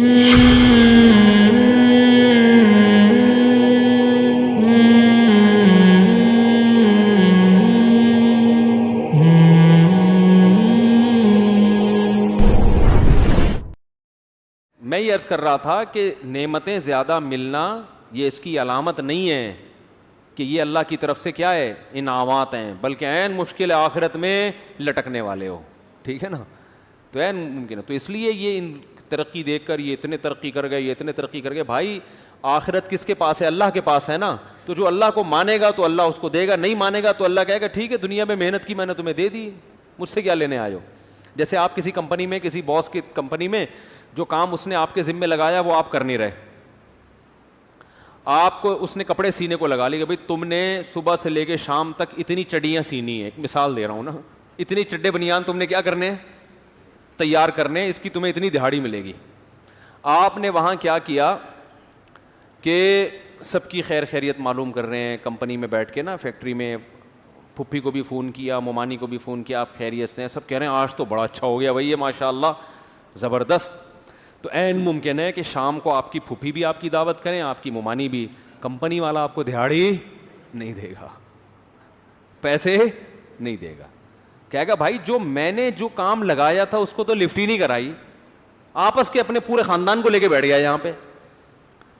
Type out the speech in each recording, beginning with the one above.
میں یہ عرض کر رہا تھا کہ نعمتیں زیادہ ملنا یہ اس کی علامت نہیں ہے کہ یہ اللہ کی طرف سے کیا ہے انعامات ہیں، بلکہ عین مشکل آخرت میں لٹکنے والے ہو، ٹھیک ہے نا، تو عین ممکن ہے. تو اس لیے یہ ان ترقی دیکھ کر یہ اتنے ترقی کر گئے، یہ اتنے ترقی کر گئے. بھائی آخرت کس کے پاس ہے؟ اللہ کے پاس ہے نا. تو جو اللہ کو مانے گا تو اللہ اس کو دے گا، نہیں مانے گا تو اللہ کہے گا ٹھیک ہے دنیا میں محنت کی میں نے تمہیں دے دی، مجھ سے کیا لینے آئے ہو. جیسے آپ کسی کمپنی میں، کسی باس کی کمپنی میں جو کام اس نے آپ کے ذمے لگایا وہ آپ کر نہیں رہے، آپ کو اس نے کپڑے سینے کو لگا لی کہ بھائی تم نے صبح سے لے کے شام تک اتنی چڈیاں سینی ہیں، ایک مثال دے رہا ہوں نا، اتنی چڈے بنیان تم نے کیا کرنے ہیں؟ تیار کرنے، اس کی تمہیں اتنی دہاڑی ملے گی. آپ نے وہاں کیا کیا کہ سب کی خیر خیریت معلوم کر رہے ہیں کمپنی میں بیٹھ کے نا، فیکٹری میں پھپھی کو بھی فون کیا، ممانی کو بھی فون کیا، آپ خیریت سے ہیں؟ سب کہہ رہے ہیں آج تو بڑا اچھا ہو گیا بھائی، یہ ماشاء اللہ زبردست. تو عین ممکن ہے کہ شام کو آپ کی پھپھی بھی آپ کی دعوت کریں، آپ کی ممانی بھی، کمپنی والا آپ کو دہاڑی نہیں دے گا، پیسے نہیں دے گا. کہے گا بھائی جو میں نے جو کام لگایا تھا اس کو تو لفٹ ہی نہیں کرائی، آپس کے اپنے پورے خاندان کو لے کے بیٹھ گیا یہاں پہ.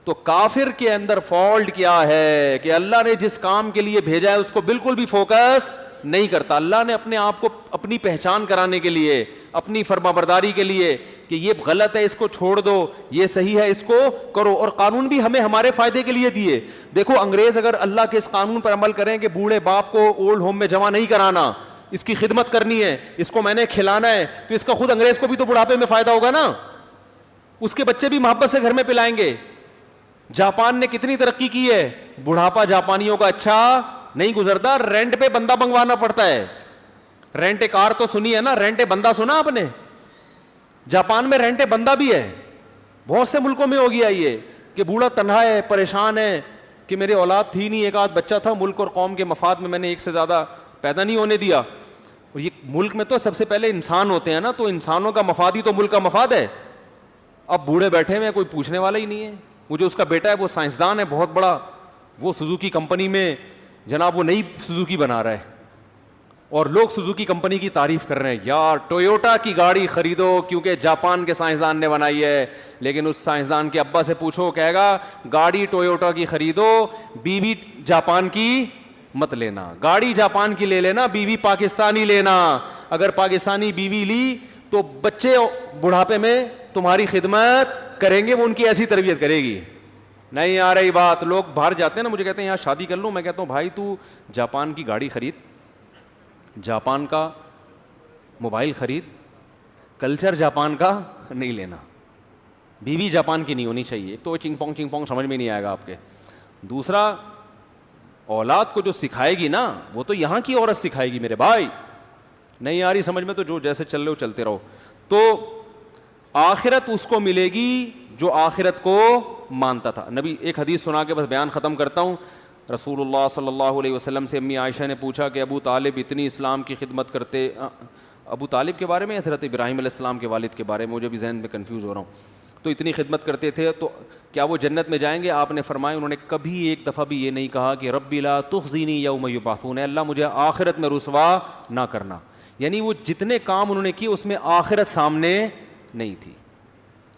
تو کافر کے اندر فالٹ کیا ہے کہ اللہ نے جس کام کے لیے بھیجا ہے اس کو بالکل بھی فوکس نہیں کرتا. اللہ نے اپنے آپ کو اپنی پہچان کرانے کے لیے، اپنی فرمانبرداری کے لیے کہ یہ غلط ہے اس کو چھوڑ دو، یہ صحیح ہے اس کو کرو. اور قانون بھی ہمیں ہمارے فائدے کے لیے دیے. دیکھو انگریز اگر اللہ کے اس قانون پر عمل کریں کہ بوڑھے باپ کو اولڈ ہوم میں جمع نہیں کرانا، اس کی خدمت کرنی ہے، اس کو میں نے کھلانا ہے، تو اس کا خود انگریز کو بھی تو بڑھاپے میں فائدہ ہوگا نا، اس کے بچے بھی محبت سے گھر میں پلائیں گے. جاپان نے کتنی ترقی کی ہے، بڑھاپا جاپانیوں کا اچھا نہیں گزرتا، رینٹ پہ بندہ منگوانا پڑتا ہے. رینٹ کار تو سنی ہے نا، رینٹ بندہ سنا آپ نے؟ جاپان میں رینٹ بندہ بھی ہے. بہت سے ملکوں میں ہو گیا یہ کہ بوڑھا تنہا ہے، پریشان ہے کہ میرے اولاد تھی نہیں، ایک آدھ بچہ تھا، ملک اور قوم کے مفاد میں میں نے ایک سے زیادہ پیدا نہیں ہونے دیا. یہ ملک میں تو سب سے پہلے انسان ہوتے ہیں نا، تو انسانوں کا مفاد ہی تو ملک کا مفاد ہے. اب بوڑھے بیٹھے ہوئے کوئی پوچھنے والا ہی نہیں ہے. وہ جو اس کا بیٹا ہے وہ سائنسدان ہے بہت بڑا، وہ سوزوکی کمپنی میں جناب وہ نئی سوزوکی بنا رہا ہے، اور لوگ سوزوکی کمپنی کی تعریف کر رہے ہیں، یار ٹویوٹا کی گاڑی خریدو کیونکہ جاپان کے سائنسدان نے بنائی ہے. لیکن اس سائنسدان کے ابا سے پوچھو، کہے گا گاڑی ٹویوٹا کی خریدو، بیوی جاپان کی مت لینا، گاڑی جاپان کی لے لینا، بیوی پاکستانی لینا. اگر پاکستانی بیوی لی تو بچے بڑھاپے میں تمہاری خدمت کریں گے، وہ ان کی ایسی تربیت کرے گی. نہیں آ رہی بات. لوگ باہر جاتے ہیں نا، مجھے کہتے ہیں یہاں شادی کر لوں، میں کہتا ہوں بھائی تو جاپان کی گاڑی خرید، جاپان کا موبائل خرید، کلچر جاپان کا نہیں لینا، بیوی جاپان کی نہیں ہونی چاہیے. تو چنگ پونگ سمجھ میں نہیں آئے گا آپ کے. دوسرا، اولاد کو جو سکھائے گی نا وہ تو یہاں کی عورت سکھائے گی میرے بھائی. نہیں آ رہی سمجھ میں تو جو جیسے چل رہے ہو چلتے رہو. تو آخرت اس کو ملے گی جو آخرت کو مانتا تھا. نبی ایک حدیث سنا کے بس بیان ختم کرتا ہوں. رسول اللہ صلی اللہ علیہ وسلم سے امی عائشہ نے پوچھا کہ ابو طالب اتنی اسلام کی خدمت کرتے، ابو طالب کے بارے میں حضرت ابراہیم علیہ السلام کے والد کے بارے میں، مجھے بھی ذہن میں کنفیوز ہو رہا ہوں، تو اتنی خدمت کرتے تھے تو کیا وہ جنت میں جائیں گے؟ آپ نے فرمایا انہوں نے کبھی ایک دفعہ بھی یہ نہیں کہا کہ ربی لا تخزینی یوم یبعثون، اللہ مجھے آخرت میں رسوا نہ کرنا. یعنی وہ جتنے کام انہوں نے کیے اس میں آخرت سامنے نہیں تھی.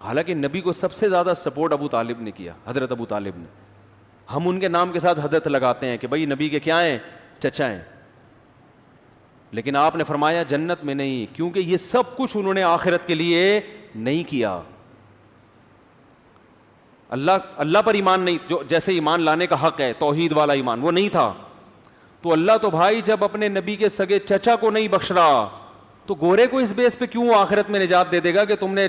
حالانکہ نبی کو سب سے زیادہ سپورٹ ابو طالب نے کیا، حضرت ابو طالب نے. ہم ان کے نام کے ساتھ حضرت لگاتے ہیں کہ بھائی نبی کے کیا ہیں؟ چچا ہیں. لیکن آپ نے فرمایا جنت میں نہیں، کیونکہ یہ سب کچھ انہوں نے آخرت کے لیے نہیں کیا. اللہ پر ایمان نہیں، جو جیسے ایمان لانے کا حق ہے توحید والا ایمان، وہ نہیں تھا. تو اللہ تو بھائی جب اپنے نبی کے سگے چچا کو نہیں بخش رہا تو گورے کو اس بیس پہ کیوں آخرت میں نجات دے دے گا کہ تم نے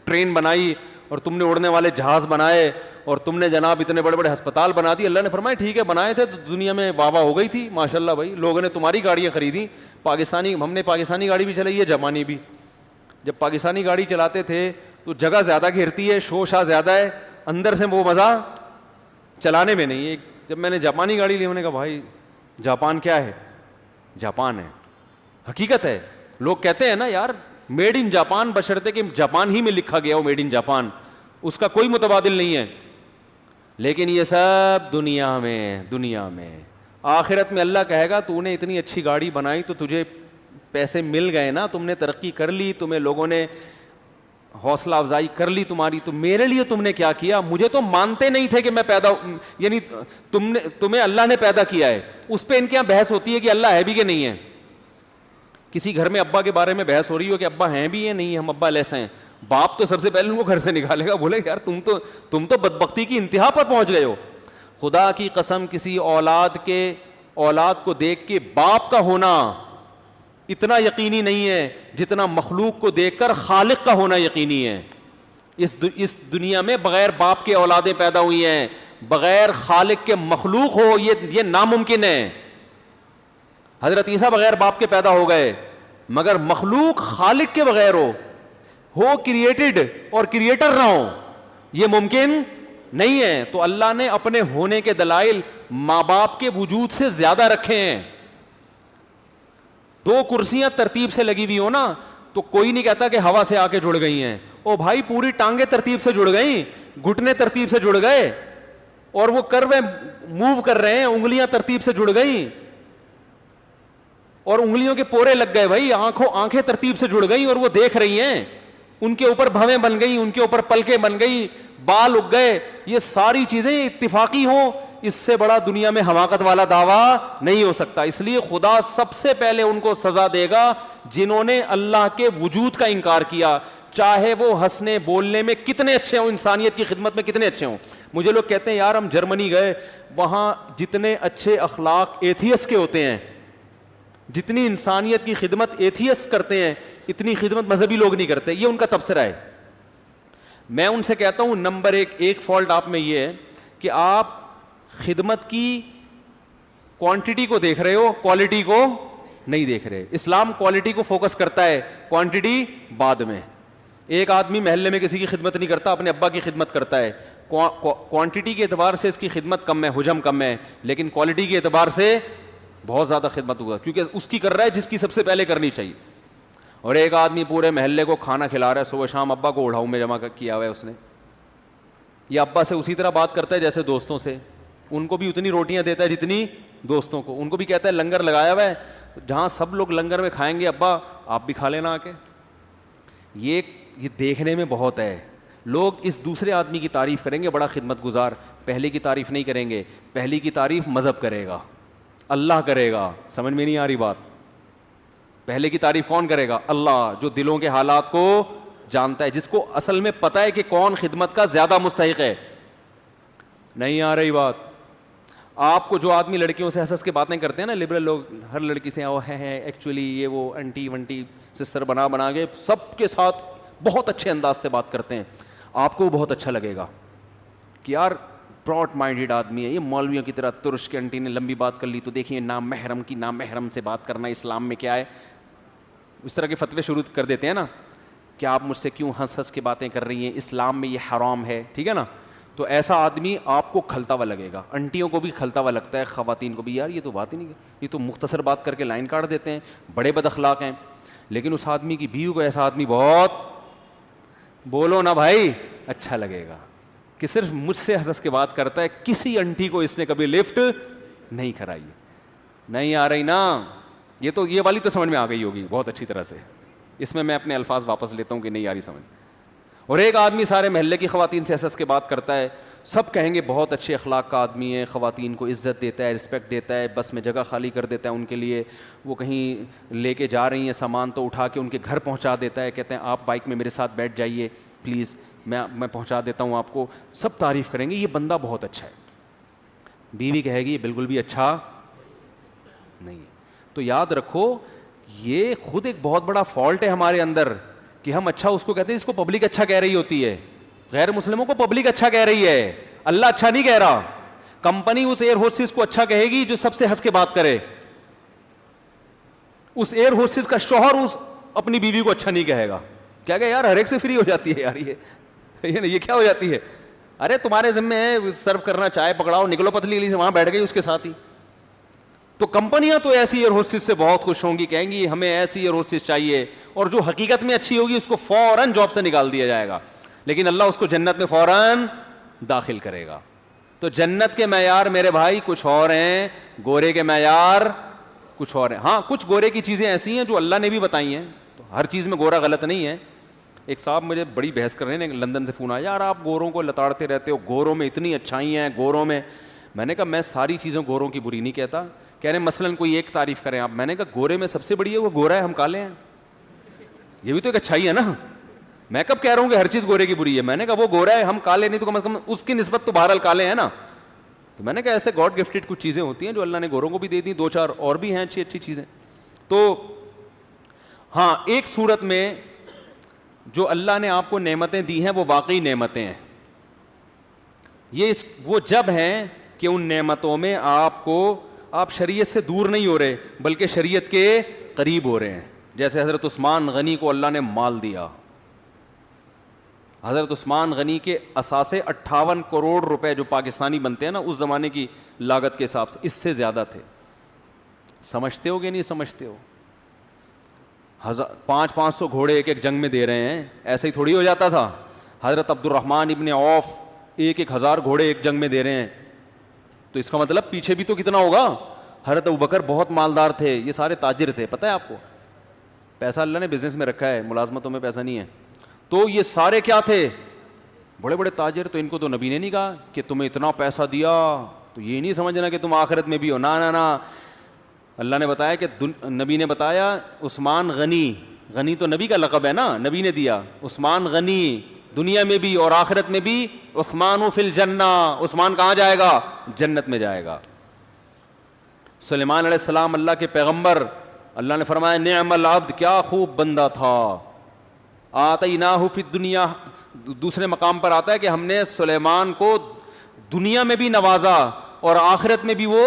ٹرین بنائی اور تم نے اڑنے والے جہاز بنائے اور تم نے جناب اتنے بڑے بڑے ہسپتال بنا دی. اللہ نے فرمایا ٹھیک ہے بنائے تھے تو دنیا میں واہ واہ ہو گئی تھی ماشاءاللہ، بھائی لوگوں نے تمہاری گاڑیاں خریدیں. پاکستانی، ہم نے پاکستانی گاڑی بھی چلائی ہے، جاپانی بھی. جب پاکستانی گاڑی چلاتے تھے تو جگہ زیادہ گھیرتی ہے، شوشا زیادہ ہے، اندر سے وہ مزہ چلانے میں نہیں ہے. جب میں نے جاپانی گاڑی لی میں نے کہا بھائی جاپان کیا ہے؟ جاپان ہے، حقیقت ہے. لوگ کہتے ہیں نا یار میڈ ان جاپان، بشرطے کہ جاپان ہی میں لکھا گیا ہو میڈ ان جاپان، اس کا کوئی متبادل نہیں ہے. لیکن یہ سب دنیا میں. آخرت میں اللہ کہے گا تو نے اتنی اچھی گاڑی بنائی تو تجھے پیسے مل گئے نا, تم نے ترقی کر لی, تمہیں لوگوں نے حوصلہ افزائی کر لی تمہاری, تو میرے لیے تم نے کیا کیا؟ مجھے تو مانتے نہیں تھے کہ میں پیدا, یعنی تمہیں اللہ نے پیدا کیا ہے. اس پہ ان کے یہاں بحث ہوتی ہے کہ اللہ ہے بھی کہ نہیں ہے. کسی گھر میں ابا کے بارے میں بحث ہو رہی ہو کہ ابا ہیں بھی یا نہیں, ہم ابا لیسے ہیں, باپ تو سب سے پہلے ان کو گھر سے نکالے گا, بولے یار تم تو بدبختی کی انتہا پر پہنچ گئے ہو. خدا کی قسم کسی اولاد کو دیکھ کے باپ کا ہونا اتنا یقینی نہیں ہے جتنا مخلوق کو دیکھ کر خالق کا ہونا یقینی ہے. اس دنیا میں بغیر باپ کے اولادیں پیدا ہوئی ہیں, بغیر خالق کے مخلوق ہو یہ ناممکن ہے. حضرت عیسیٰ بغیر باپ کے پیدا ہو گئے, مگر مخلوق خالق کے بغیر ہو کریٹڈ اور کریٹر نہ ہو, یہ ممکن نہیں ہے. تو اللہ نے اپنے ہونے کے دلائل ماں باپ کے وجود سے زیادہ رکھے ہیں. 2 کرسیاں ترتیب سے لگی ہوئی ہو نا تو کوئی نہیں کہتا کہ ہوا سے آ کے جڑ گئی ہیں. او بھائی پوری ٹانگیں ترتیب سے جڑ گئیں, گھٹنے ترتیب سے جڑ گئے, اور وہ کروے موو کر رہے ہیں, انگلیاں ترتیب سے جڑ گئیں, اور انگلیوں کے پورے لگ گئے بھائی, آنکھیں ترتیب سے جڑ گئیں اور وہ دیکھ رہی ہیں, ان کے اوپر بھویں بن گئی, ان کے اوپر پلکیں بن گئی, بال اگ گئے. یہ ساری چیزیں اتفاقی ہوں, اس سے بڑا دنیا میں حماقت والا دعویٰ نہیں ہو سکتا. اس لیے خدا سب سے پہلے ان کو سزا دے گا جنہوں نے اللہ کے وجود کا انکار کیا, چاہے وہ ہنسنے بولنے میں کتنے اچھے ہوں, انسانیت کی خدمت میں کتنے اچھے ہوں. مجھے لوگ کہتے ہیں یار ہم جرمنی گئے, وہاں جتنے اچھے اخلاق ایتھیس کے ہوتے ہیں, جتنی انسانیت کی خدمت ایتھیس کرتے ہیں, اتنی خدمت مذہبی لوگ نہیں کرتے. یہ ان کا تبصرہ ہے. میں ان سے کہتا ہوں نمبر ایک فالٹ آپ میں یہ ہے کہ آپ خدمت کی کوانٹٹی کو دیکھ رہے ہو, کوالٹی کو نہیں دیکھ رہے. اسلام کوالٹی کو فوکس کرتا ہے, کوانٹٹی بعد میں. ایک آدمی محلے میں کسی کی خدمت نہیں کرتا, اپنے ابا کی خدمت کرتا ہے. کوانٹٹی کے اعتبار سے اس کی خدمت کم ہے, حجم کم ہے, لیکن کوالٹی کے اعتبار سے بہت زیادہ خدمت ہوگا, کیونکہ اس کی کر رہا ہے جس کی سب سے پہلے کرنی چاہیے. اور ایک آدمی پورے محلے کو کھانا کھلا رہا ہے, صبح شام ابا کو اڑاؤں میں جمع کیا ہوا ہے اس نے. یہ ابا سے اسی طرح بات کرتا ہے جیسے دوستوں سے, ان کو بھی اتنی روٹیاں دیتا ہے جتنی دوستوں کو. ان کو بھی کہتا ہے لنگر لگایا ہوا ہے, جہاں سب لوگ لنگر میں کھائیں گے ابا آپ بھی کھا لینا آ کے. یہ دیکھنے میں بہت ہے. لوگ اس دوسرے آدمی کی تعریف کریں گے, بڑا خدمت گزار, پہلے کی تعریف نہیں کریں گے. پہلی کی تعریف مذہب کرے گا, اللہ کرے گا. سمجھ میں نہیں آ رہی بات؟ پہلے کی تعریف کون کرے گا؟ اللہ, جو دلوں کے حالات کو جانتا ہے, جس کو اصل میں پتہ ہے کہ کون خدمت کا زیادہ مستحق ہے. نہیں آ رہی بات؟ آپ کو جو آدمی لڑکیوں سے ہنس کے باتیں کرتے ہیں نا, لبرل لوگ, ہر لڑکی سے وہ ہے ایکچولی یہ وہ انٹی ونٹی سسٹر بنا کے سب کے ساتھ بہت اچھے انداز سے بات کرتے ہیں, آپ کو بہت اچھا لگے گا کہ یار براڈ مائنڈیڈ آدمی ہے یہ, مولویوں کی طرح ترش کے انٹی نے لمبی بات کر لی تو دیکھیے نامحرم کی نامحرم سے بات کرنا اسلام میں کیا ہے. اس طرح کے فتوے شروع کر دیتے ہیں نا کہ آپ مجھ سے کیوں ہنس کے باتیں کر رہی ہیں, اسلام میں یہ حرام ہے, ٹھیک ہے نا. تو ایسا آدمی آپ کو کھلتا ہوا لگے گا, انٹیوں کو بھی کھلتا ہوا لگتا ہے, خواتین کو بھی, یار یہ تو بات ہی نہیں ہے, یہ تو مختصر بات کر کے لائن کاٹ دیتے ہیں, بڑے بد اخلاق ہیں. لیکن اس آدمی کی بیوی کو ایسا آدمی بہت, بولو نا بھائی, اچھا لگے گا کہ صرف مجھ سے ہنس کے بات کرتا ہے, کسی انٹی کو اس نے کبھی لفٹ نہیں کرائی. نہیں آ رہی نا یہ والی تو سمجھ میں آ گئی ہوگی بہت اچھی طرح سے. اس میں اپنے الفاظ واپس لیتا ہوں کہ نہیں آ رہی سمجھ. اور ایک آدمی سارے محلے کی خواتین سے ہنس کے بات کرتا ہے, سب کہیں گے بہت اچھے اخلاق کا آدمی ہے, خواتین کو عزت دیتا ہے, رسپیکٹ دیتا ہے, بس میں جگہ خالی کر دیتا ہے ان کے لیے, وہ کہیں لے کے جا رہی ہیں سامان تو اٹھا کے ان کے گھر پہنچا دیتا ہے, کہتے ہیں آپ بائک میں میرے ساتھ بیٹھ جائیے پلیز, میں پہنچا دیتا ہوں آپ کو. سب تعریف کریں گے یہ بندہ بہت اچھا ہے. بیوی کہے گی یہ بالکل بھی اچھا نہیں ہے. تو یاد رکھو یہ خود ایک بہت بڑا فالٹ ہے ہمارے اندر کہ ہم اچھا اس کو کہتے ہیں جس کو پبلک اچھا کہہ رہی ہوتی ہے. غیر مسلموں کو پبلک اچھا کہہ رہی ہے, اللہ اچھا نہیں کہہ رہا. کمپنی اس ایئر ہوسٹس کو اچھا کہے گی جو سب سے ہنس کے بات کرے. اس ایئر ہوسٹس کا شوہر اس اپنی بیوی کو اچھا نہیں کہے گا, کیا کہ یار ہر ایک سے فری ہو جاتی ہے یار, یہ کیا ہو جاتی ہے, ارے تمہارے ذمہ ہے سرو کرنا, چائے پکڑاؤ, نکلو پتلی گلی سے, وہاں بیٹھ گئی اس کے ساتھ ہی. تو کمپنیاں تو ایسی ایئر ہوسٹس سے بہت خوش ہوں گی, کہیں گی ہمیں ایسی ایئر ہوسٹس چاہیے, اور جو حقیقت میں اچھی ہوگی اس کو فوراً جاب سے نکال دیا جائے گا. لیکن اللہ اس کو جنت میں فوراً داخل کرے گا. تو جنت کے معیار میرے بھائی کچھ اور ہیں, گورے کے معیار کچھ اور ہیں. ہاں کچھ گورے کی چیزیں ایسی ہیں جو اللہ نے بھی بتائی ہیں, تو ہر چیز میں گورا غلط نہیں ہے. ایک صاحب مجھے بڑی بحث کر رہے ہیں, لندن سے فون آیا, یار آپ گوروں کو لتاڑتے رہتے ہو, گوروں میں اتنی اچھائیاں ہیں گوروں میں. میں نے کہا میں ساری چیزیں گوروں کی بری نہیں کہتا. کہہ رہے مثلاً کوئی ایک تعریف کریں آپ. میں نے کہا گورے میں سب سے بڑی ہے وہ گورا ہے, ہم کالے ہیں, یہ بھی تو ایک اچھائی ہے نا. میں کب کہہ رہا ہوں کہ ہر چیز گورے کی بری ہے. میں نے کہا وہ گورا ہے, ہم کالے نہیں, تو کم از کم اس کی نسبت تو بہرحال کالے ہیں نا. تو میں نے کہا ایسے گاڈ گفٹڈ کچھ چیزیں ہوتی ہیں جو اللہ نے گوروں کو بھی دے دی, 2-4 اور بھی ہیں اچھی اچھی چیزیں. تو ہاں ایک صورت میں جو اللہ نے آپ کو نعمتیں دی ہیں وہ واقعی نعمتیں ہیں. یہ وہ جب ہیں کہ ان نعمتوں میں آپ شریعت سے دور نہیں ہو رہے بلکہ شریعت کے قریب ہو رہے ہیں. جیسے حضرت عثمان غنی کو اللہ نے مال دیا. حضرت عثمان غنی کے اثاثے 58 کروڑ روپے جو پاکستانی بنتے ہیں نا اس زمانے کی لاگت کے حساب سے, اس سے زیادہ تھے. سمجھتے ہو کہ نہیں سمجھتے ہو؟ 500 گھوڑے ایک جنگ میں دے رہے ہیں, ایسے ہی تھوڑی ہو جاتا تھا. حضرت عبد الرحمن ابن عوف 1000 گھوڑے ایک جنگ میں دے رہے ہیں, تو اس کا مطلب پیچھے بھی تو کتنا ہوگا. حضرت ابوبکر بہت مالدار تھے, یہ سارے تاجر تھے. پتہ ہے آپ کو, پیسہ اللہ نے بزنس میں رکھا ہے, ملازمتوں میں پیسہ نہیں ہے. تو یہ سارے کیا تھے, بڑے بڑے تاجر. تو ان کو تو نبی نے نہیں کہا کہ تمہیں اتنا پیسہ دیا تو یہ نہیں سمجھنا کہ تم آخرت میں بھی ہو, نا. اللہ نے بتایا کہ نبی نے بتایا عثمان غنی تو نبی کا لقب ہے نا, نبی نے دیا. عثمان غنی دنیا میں بھی اور آخرت میں بھی. عثمان فی الجنہ, عثمان کہاں جائے گا؟ جنت میں جائے گا. سلیمان علیہ السلام اللہ کے پیغمبر, اللہ نے فرمایا نعم العبد, کیا خوب بندہ تھا. آتیناہ فی الدنیا, دوسرے مقام پر آتا ہے کہ ہم نے سلیمان کو دنیا میں بھی نوازا اور آخرت میں بھی وہ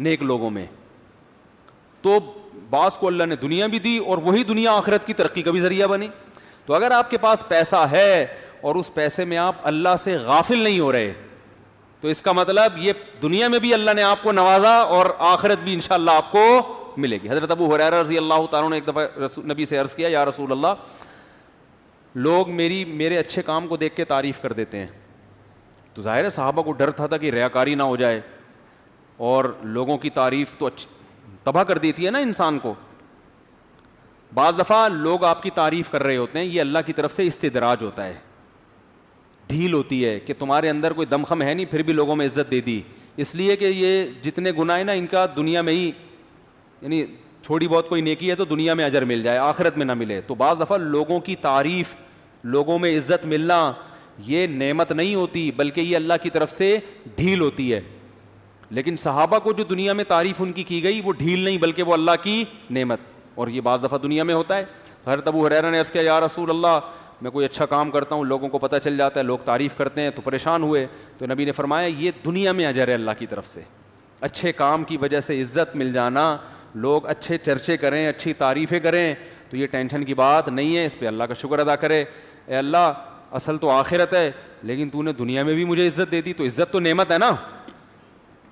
نیک لوگوں میں. تو بعض کو اللہ نے دنیا بھی دی اور وہی دنیا آخرت کی ترقی کا بھی ذریعہ بنی. تو اگر آپ کے پاس پیسہ ہے اور اس پیسے میں آپ اللہ سے غافل نہیں ہو رہے تو اس کا مطلب یہ دنیا میں بھی اللہ نے آپ کو نوازا اور آخرت بھی انشاءاللہ آپ کو ملے گی. حضرت ابو ہریرہ رضی اللہ تعالیٰ نے ایک دفعہ نبی سے عرض کیا, یا رسول اللہ, لوگ میرے اچھے کام کو دیکھ کے تعریف کر دیتے ہیں. تو ظاہر ہے صحابہ کو ڈر تھا کہ ریاکاری نہ ہو جائے, اور لوگوں کی تعریف تو تباہ کر دیتی ہے نا انسان کو. بعض دفعہ لوگ آپ کی تعریف کر رہے ہوتے ہیں, یہ اللہ کی طرف سے استدراج ہوتا ہے, ڈھیل ہوتی ہے کہ تمہارے اندر کوئی دمخم ہے نہیں پھر بھی لوگوں میں عزت دے دی, اس لیے کہ یہ جتنے گناہ ہیں نا ان کا دنیا میں ہی, یعنی تھوڑی بہت کوئی نیکی ہے تو دنیا میں اجر مل جائے آخرت میں نہ ملے. تو بعض دفعہ لوگوں کی تعریف, لوگوں میں عزت ملنا یہ نعمت نہیں ہوتی بلکہ یہ اللہ کی طرف سے ڈھیل ہوتی ہے. لیکن صحابہ کو جو دنیا میں تعریف ان کی گئی وہ ڈھیل نہیں بلکہ وہ اللہ کی نعمت, اور یہ بعض دفعہ دنیا میں ہوتا ہے. حضرت ابو ہریرہ نے عرض کیا, یا رسول اللہ, میں کوئی اچھا کام کرتا ہوں, لوگوں کو پتہ چل جاتا ہے, لوگ تعریف کرتے ہیں, تو پریشان ہوئے. تو نبی نے فرمایا یہ دنیا میں اجر ہے اللہ کی طرف سے, اچھے کام کی وجہ سے عزت مل جانا, لوگ اچھے چرچے کریں, اچھی تعریفیں کریں, تو یہ ٹینشن کی بات نہیں ہے, اس پہ اللہ کا شکر ادا کرے. اے اللہ, اصل تو آخرت ہے لیکن تو نے دنیا میں بھی مجھے عزت دے دی, تو عزت تو نعمت ہے نا.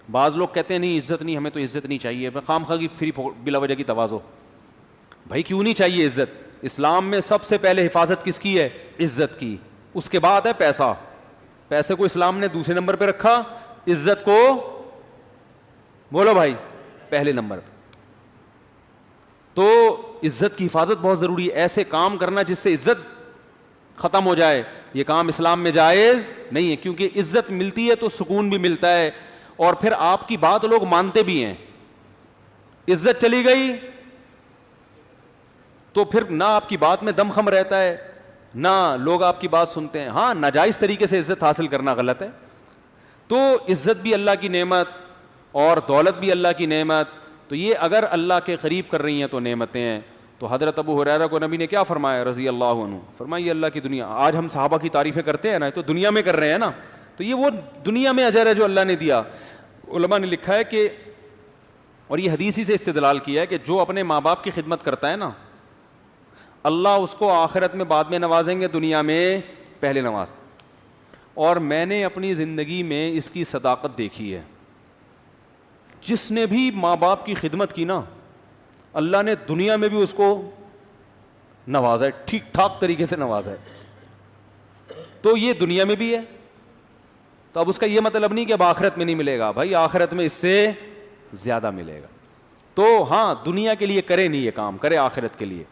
بعض لوگ کہتے ہیں نہیں عزت نہیں, ہمیں تو عزت نہیں چاہیے, خام خواہ کی فری بلا وجہ کی تواضع. بھائی کیوں نہیں چاہیے عزت؟ اسلام میں سب سے پہلے حفاظت کس کی ہے؟ عزت کی. اس کے بعد ہے پیسہ. پیسے کو اسلام نے دوسرے نمبر پہ رکھا, عزت کو بولو بھائی پہلے نمبر پہ. تو عزت کی حفاظت بہت ضروری ہے. ایسے کام کرنا جس سے عزت ختم ہو جائے, یہ کام اسلام میں جائز نہیں ہے, کیونکہ عزت ملتی ہے تو سکون بھی ملتا ہے, اور پھر آپ کی بات لوگ مانتے بھی ہیں. عزت چلی گئی تو پھر نہ آپ کی بات میں دم خم رہتا ہے, نہ لوگ آپ کی بات سنتے ہیں. ہاں ناجائز طریقے سے عزت حاصل کرنا غلط ہے. تو عزت بھی اللہ کی نعمت اور دولت بھی اللہ کی نعمت, تو یہ اگر اللہ کے قریب کر رہی ہیں تو نعمتیں ہیں. تو حضرت ابو ہریرہ کو نبی نے کیا فرمایا رضی اللہ عنہ, فرمایا یہ اللہ کی دنیا. آج ہم صحابہ کی تعریفیں کرتے ہیں نا, تو دنیا میں کر رہے ہیں نا, تو یہ وہ دنیا میں اجر ہے جو اللہ نے دیا. علماء نے لکھا ہے کہ, اور یہ حدیث ہی سے استدلال کیا ہے, کہ جو اپنے ماں باپ کی خدمت کرتا ہے نا, اللہ اس کو آخرت میں بعد میں نوازیں گے, دنیا میں پہلے نواز. اور میں نے اپنی زندگی میں اس کی صداقت دیکھی ہے. جس نے بھی ماں باپ کی خدمت کی نا, اللہ نے دنیا میں بھی اس کو نوازا ہے, ٹھیک ٹھاک طریقے سے نوازا ہے. تو یہ دنیا میں بھی ہے. تو اب اس کا یہ مطلب نہیں کہ اب آخرت میں نہیں ملے گا. بھائی آخرت میں اس سے زیادہ ملے گا. تو ہاں دنیا کے لیے کرے نہیں یہ کام, کرے آخرت کے لیے.